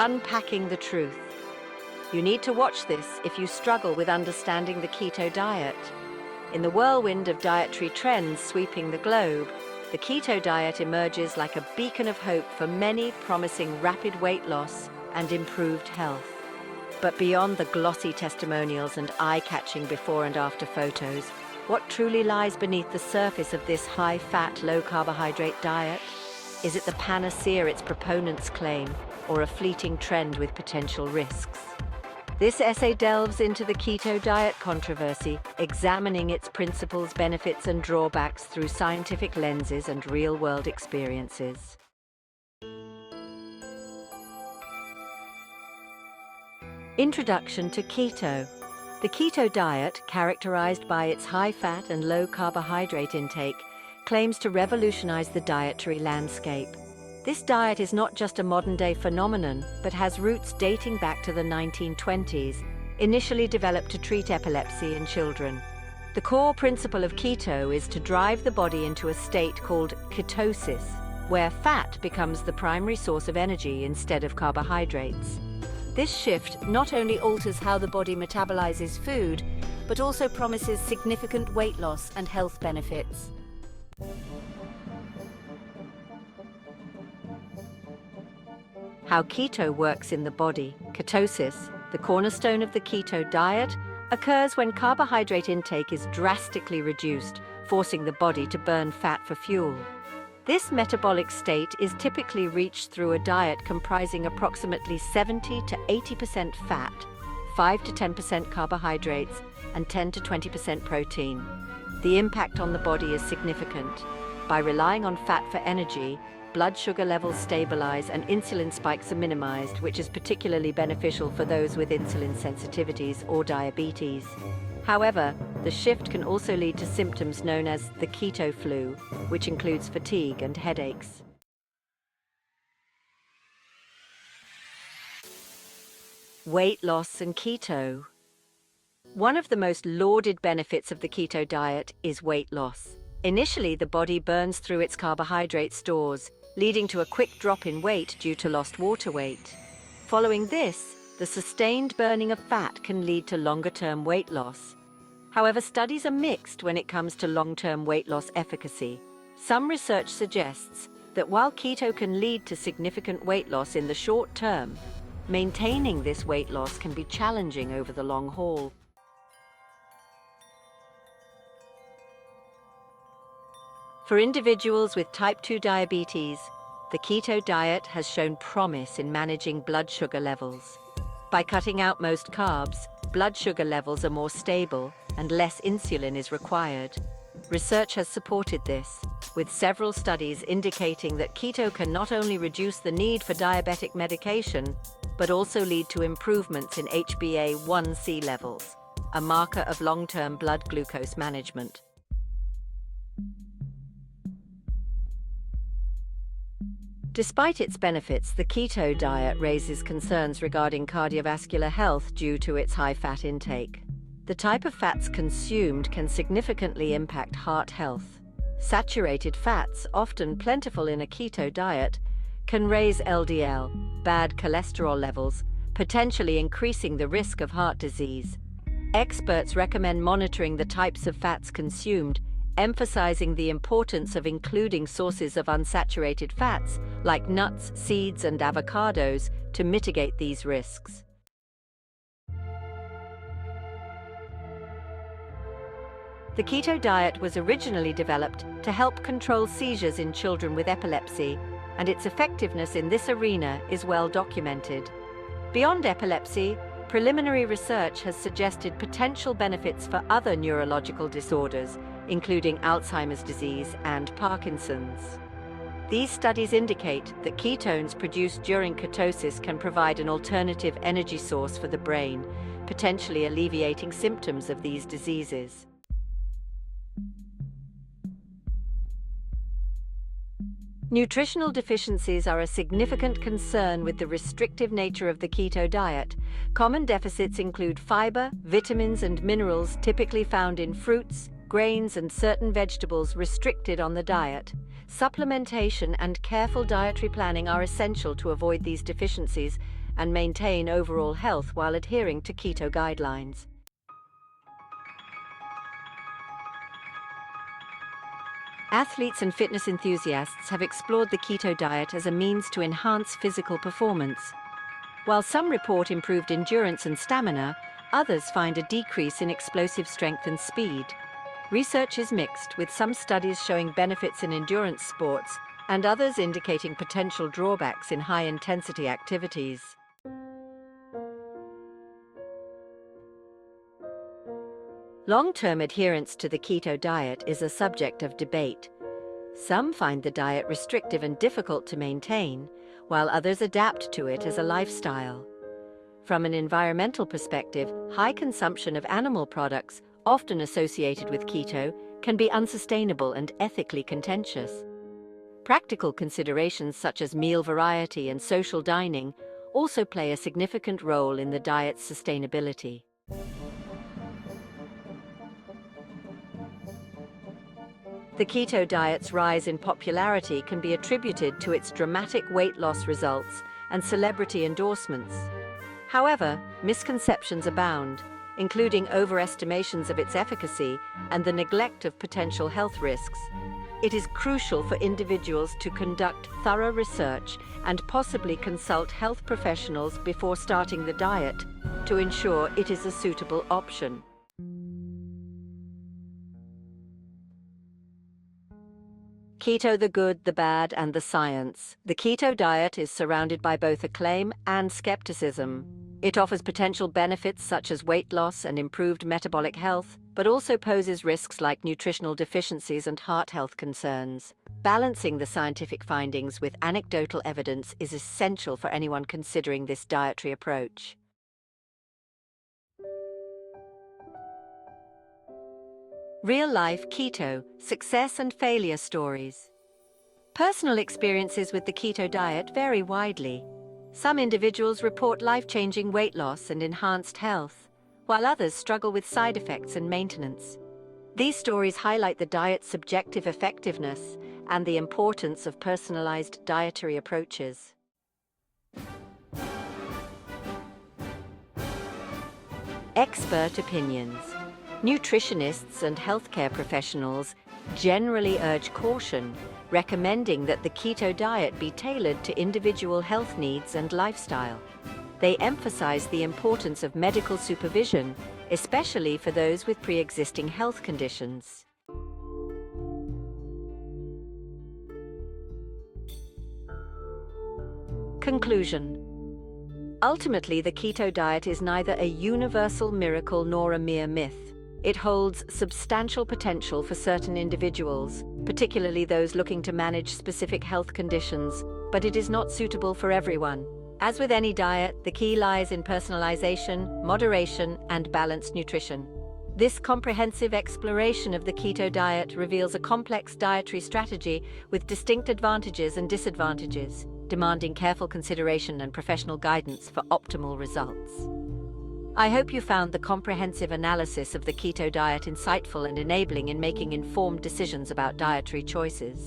Unpacking the truth. You need to watch this if you struggle with understanding the keto diet. In the whirlwind of dietary trends sweeping the globe, the keto diet emerges like a beacon of hope for many, promising rapid weight loss and improved health. But beyond the glossy testimonials and eye-catching before and after photos, what truly lies beneath the surface of this high-fat, low-carbohydrate diet? Is it the panacea its proponents claim, or a fleeting trend with potential risks? This essay delves into the keto diet controversy, examining its principles, benefits, and drawbacks through scientific lenses and real-world experiences. Introduction to keto. The keto diet, characterized by its high-fat and low-carbohydrate intake, claims to revolutionize the dietary landscape. This diet is not just a modern-day phenomenon, but has roots dating back to the 1920s, initially developed to treat epilepsy in children. The core principle of keto is to drive the body into a state called ketosis, where fat becomes the primary source of energy instead of carbohydrates. This shift not only alters how the body metabolizes food, but also promises significant weight loss and health benefits. How keto works in the body. Ketosis, the cornerstone of the keto diet, occurs when carbohydrate intake is drastically reduced, forcing the body to burn fat for fuel. This metabolic state is typically reached through a diet comprising approximately 70 to 80% fat, 5 to 10% carbohydrates, and 10 to 20% protein. The impact on the body is significant. By relying on fat for energy, blood sugar levels stabilize and insulin spikes are minimized, which is particularly beneficial for those with insulin sensitivities or diabetes. However, the shift can also lead to symptoms known as the keto flu, which includes fatigue and headaches. Weight loss and keto. One of the most lauded benefits of the keto diet is weight loss. Initially, the body burns through its carbohydrate stores, leading to a quick drop in weight due to lost water weight. Following this, the sustained burning of fat can lead to longer-term weight loss. However, studies are mixed when it comes to long-term weight loss efficacy. Some research suggests that while keto can lead to significant weight loss in the short term, maintaining this weight loss can be challenging over the long haul. For individuals with type 2 diabetes, the keto diet has shown promise in managing blood sugar levels. By cutting out most carbs, blood sugar levels are more stable and less insulin is required. Research has supported this, with several studies indicating that keto can not only reduce the need for diabetic medication, but also lead to improvements in HbA1c levels, a marker of long-term blood glucose management. Despite its benefits, the keto diet raises concerns regarding cardiovascular health due to its high fat intake. The type of fats consumed can significantly impact heart health. Saturated fats, often plentiful in a keto diet, can raise LDL, bad cholesterol levels, potentially increasing the risk of heart disease. Experts recommend monitoring the types of fats consumed, emphasizing the importance of including sources of unsaturated fats like nuts, seeds, and avocados to mitigate these risks. The keto diet was originally developed to help control seizures in children with epilepsy, and its effectiveness in this arena is well documented. Beyond epilepsy, preliminary research has suggested potential benefits for other neurological disorders, including Alzheimer's disease and Parkinson's. These studies indicate that ketones produced during ketosis can provide an alternative energy source for the brain, potentially alleviating symptoms of these diseases. Nutritional deficiencies are a significant concern with the restrictive nature of the keto diet. Common deficits include fiber, vitamins, and minerals typically found in fruits, grains, and certain vegetables restricted on the diet. Supplementation and careful dietary planning are essential to avoid these deficiencies and maintain overall health while adhering to keto guidelines. Athletes and fitness enthusiasts have explored the keto diet as a means to enhance physical performance. While some report improved endurance and stamina, others find a decrease in explosive strength and speed. Research is mixed, with some studies showing benefits in endurance sports and others indicating potential drawbacks in high-intensity activities. Long-term adherence to the keto diet is a subject of debate. Some find the diet restrictive and difficult to maintain, while others adapt to it as a lifestyle. From an environmental perspective, high consumption of animal products, often associated with keto, can be unsustainable and ethically contentious. Practical considerations such as meal variety and social dining also play a significant role in the diet's sustainability. The keto diet's rise in popularity can be attributed to its dramatic weight loss results and celebrity endorsements. However, misconceptions abound, including overestimations of its efficacy and the neglect of potential health risks. It is crucial for individuals to conduct thorough research and possibly consult health professionals before starting the diet to ensure it is a suitable option. Keto: the good, the bad, and the science. The keto diet is surrounded by both acclaim and skepticism. It offers potential benefits such as weight loss and improved metabolic health, but also poses risks like nutritional deficiencies and heart health concerns. Balancing the scientific findings with anecdotal evidence is essential for anyone considering this dietary approach. Real-life keto, success and failure stories. Personal experiences with the keto diet vary widely. Some individuals report life-changing weight loss and enhanced health, while others struggle with side effects and maintenance. These stories highlight the diet's subjective effectiveness and the importance of personalized dietary approaches. Expert opinions. Nutritionists and healthcare professionals generally urge caution, recommending that the keto diet be tailored to individual health needs and lifestyle. They emphasize the importance of medical supervision, especially for those with pre-existing health conditions. Conclusion. Ultimately, the keto diet is neither a universal miracle nor a mere myth. It holds substantial potential for certain individuals, particularly those looking to manage specific health conditions, but it is not suitable for everyone. As with any diet, the key lies in personalization, moderation, and balanced nutrition. This comprehensive exploration of the keto diet reveals a complex dietary strategy with distinct advantages and disadvantages, demanding careful consideration and professional guidance for optimal results. I hope you found the comprehensive analysis of the keto diet insightful and enabling in making informed decisions about dietary choices.